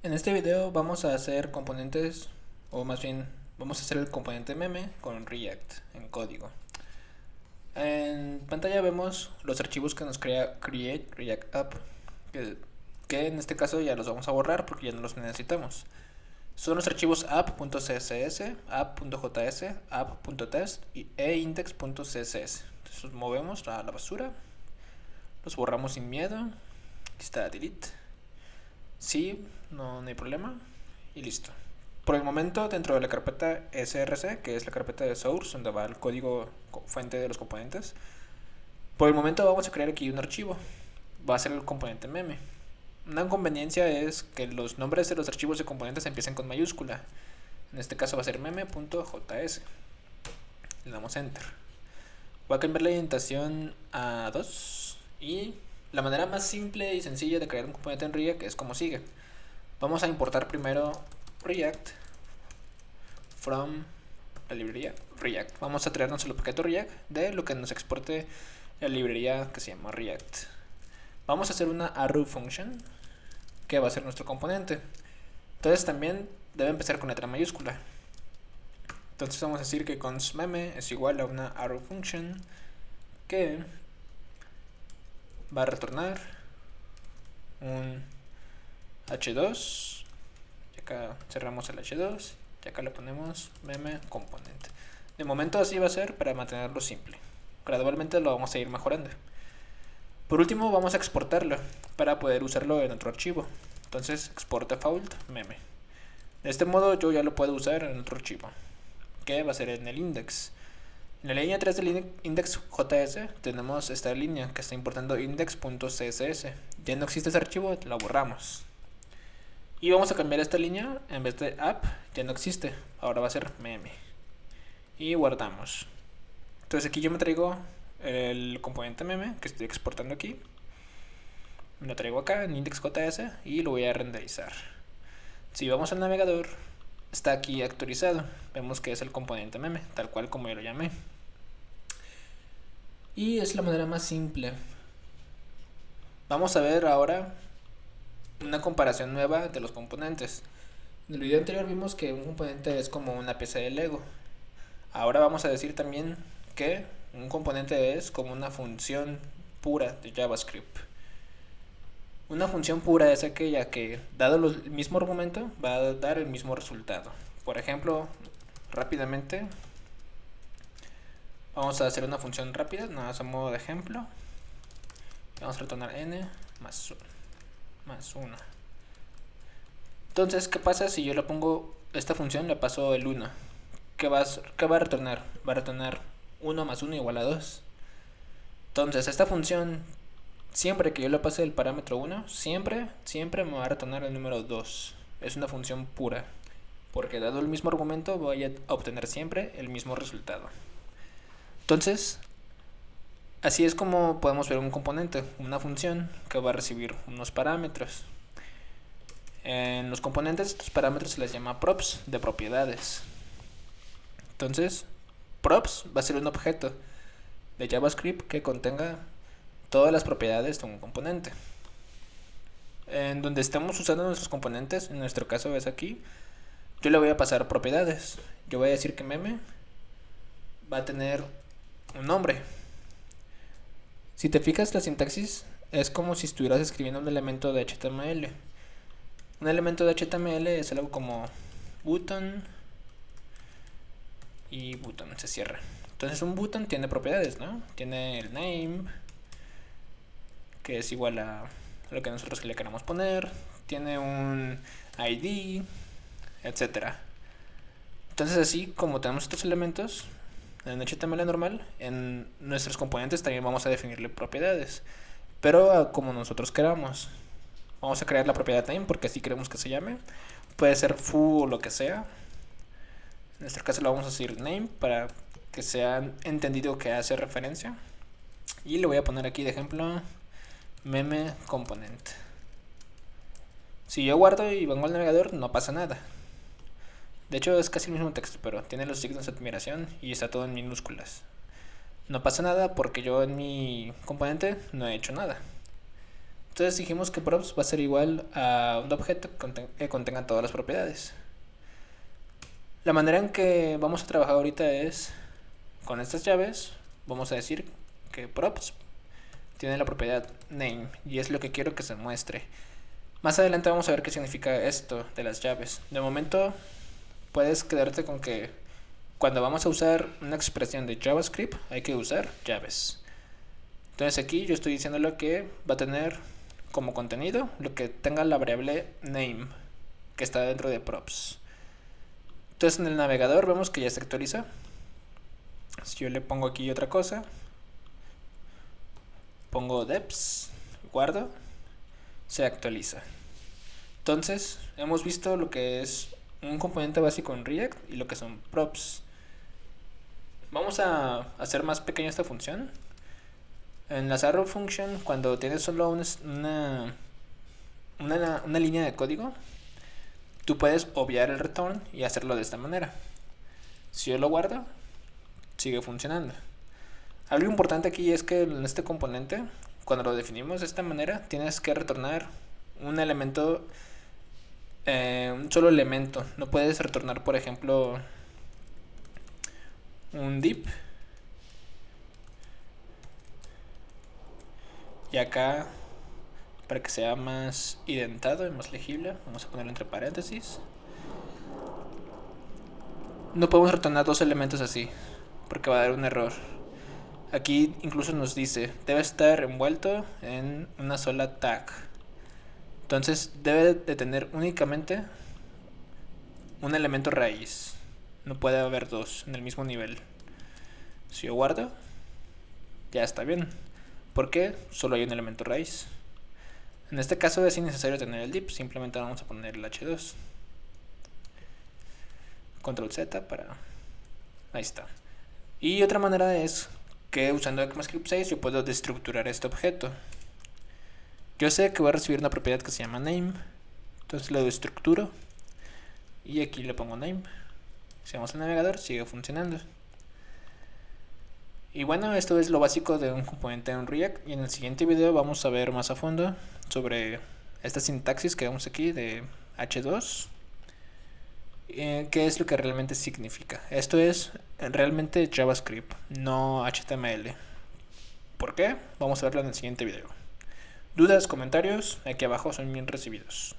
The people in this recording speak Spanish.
En este video vamos a hacer componentes, o más bien vamos a hacer el componente meme con React en código. En pantalla vemos los archivos que nos crea Create React App, que en este caso ya los vamos a borrar porque ya no los necesitamos. Son los archivos app.css, app.js, app.test e index.css. Entonces los movemos a la basura, los borramos sin miedo. Aquí está delete. Sí, no hay problema. Y listo. Por el momento, dentro de la carpeta src, que es la carpeta de source, donde va el código fuente de los componentes, por el momento vamos a crear aquí un archivo. Va a ser el componente meme. Una inconveniencia es que los nombres de los archivos de componentes empiecen con mayúscula. En este caso va a ser meme.js. Le damos enter. Voy a cambiar la indentación a 2. Y la manera más simple y sencilla de crear un componente en React es como sigue. Vamos a importar primero React from la librería React. Vamos a traernos el objeto React de lo que nos exporte la librería que se llama React. Vamos a hacer una arrow function que va a ser nuestro componente. Entonces también debe empezar con letra mayúscula. Entonces vamos a decir que const meme es igual a una arrow function que va a retornar un h2. Y acá cerramos el h2 y acá le ponemos meme componente. De momento así va a ser para mantenerlo simple. Gradualmente lo vamos a ir mejorando. Por último vamos a exportarlo para poder usarlo en otro archivo. Entonces export default meme. De este modo yo ya lo puedo usar en otro archivo, que va a ser en el index. En la línea 3 del index.js tenemos esta línea que está importando index.css. Ya no existe ese archivo, lo borramos. Y vamos a cambiar esta línea, en vez de app, ya no existe, ahora va a ser meme. Y guardamos. Entonces aquí yo me traigo el componente meme que estoy exportando aquí. Me lo traigo acá en index.js y lo voy a renderizar. Si vamos al navegador, está aquí actualizado. Vemos que es el componente meme, tal cual como yo lo llamé. Y es la manera más simple. Vamos a ver ahora una comparación nueva de los componentes. En el video anterior vimos que un componente es como una pieza de Lego. Ahora vamos a decir también que un componente es como una función pura de JavaScript. Una función pura es aquella que, dado el mismo argumento, va a dar el mismo resultado. Por ejemplo, rápidamente, vamos a hacer una función rápida, nada más a modo de ejemplo. Vamos a retornar n más 1. Entonces, ¿qué pasa si yo le pongo esta función, le paso el 1? ¿Qué va a retornar? Va a retornar 1 más 1 igual a 2. Entonces, esta función, siempre que yo le pase el parámetro 1, siempre me va a retornar el número 2. Es una función pura, porque dado el mismo argumento voy a obtener siempre el mismo resultado. Entonces, así es como podemos ver un componente, una función que va a recibir unos parámetros. En los componentes estos parámetros se les llama props, de propiedades. Entonces, props va a ser un objeto de JavaScript que contenga todas las propiedades de un componente. En donde estamos usando nuestros componentes, en nuestro caso es aquí, yo le voy a pasar propiedades. Yo voy a decir que meme va a tener un nombre. Si te fijas, la sintaxis es como si estuvieras escribiendo un elemento de HTML. Un elemento de HTML es algo como button y button se cierra. Entonces un button tiene propiedades, ¿no? Tiene el name, que es igual a lo que nosotros le queramos poner. Tiene un ID, etcétera. Entonces así como tenemos estos elementos en HTML normal, en nuestros componentes también vamos a definirle propiedades, pero como nosotros queramos. Vamos a crear la propiedad name porque así queremos que se llame. Puede ser foo o lo que sea. En este caso lo vamos a decir name para que sea entendido que hace referencia. Y le voy a poner aquí de ejemplo meme component. Si yo guardo y vengo al navegador no pasa nada. De hecho es casi el mismo texto, pero tiene los signos de admiración y está todo en minúsculas. No pasa nada porque yo en mi componente no he hecho nada. Entonces dijimos que props va a ser igual a un objeto que contenga todas las propiedades. La manera en que vamos a trabajar ahorita es con estas llaves. Vamos a decir que props tiene la propiedad name y es lo que quiero que se muestre. Más adelante vamos a ver qué significa esto de las llaves. De momento puedes quedarte con que cuando vamos a usar una expresión de JavaScript hay que usar llaves. Entonces aquí yo estoy diciéndole que va a tener como contenido lo que tenga la variable name que está dentro de props. Entonces en el navegador vemos que ya se actualiza. Si yo le pongo aquí otra cosa, pongo deps, guardo, se actualiza. Entonces hemos visto lo que es un componente básico en React y lo que son props. Vamos a hacer más pequeña esta función. En la arrow function, cuando tienes solo una línea de código, tú puedes obviar el return y hacerlo de esta manera. Si yo lo guardo, sigue funcionando. Algo importante aquí es que en este componente, cuando lo definimos de esta manera, tienes que retornar un elemento, un solo elemento. No puedes retornar, por ejemplo, un div. Y acá, para que sea más identado y más legible, vamos a ponerlo entre paréntesis. No podemos retornar dos elementos así, porque va a dar un error. Aquí incluso nos dice, debe estar envuelto en una sola tag. Entonces debe de tener únicamente un elemento raíz. No puede haber dos en el mismo nivel. Si yo guardo, ya está bien. ¿Por qué? Solo hay un elemento raíz. En este caso es innecesario tener el div, simplemente vamos a poner el h2. Control Z para... Ahí está. Y otra manera es que usando ECMAScript 6 yo puedo destructurar este objeto. Yo sé que voy a recibir una propiedad que se llama name, entonces lo destructuro y aquí le pongo name. Si vamos al navegador, sigue funcionando. Y bueno, esto es lo básico de un componente en React, y en el siguiente video vamos a ver más a fondo sobre esta sintaxis que vemos aquí de h2, qué es lo que realmente significa. Esto es realmente JavaScript, no HTML. ¿Por qué? Vamos a verlo en el siguiente video. Dudas, comentarios, aquí abajo son bien recibidos.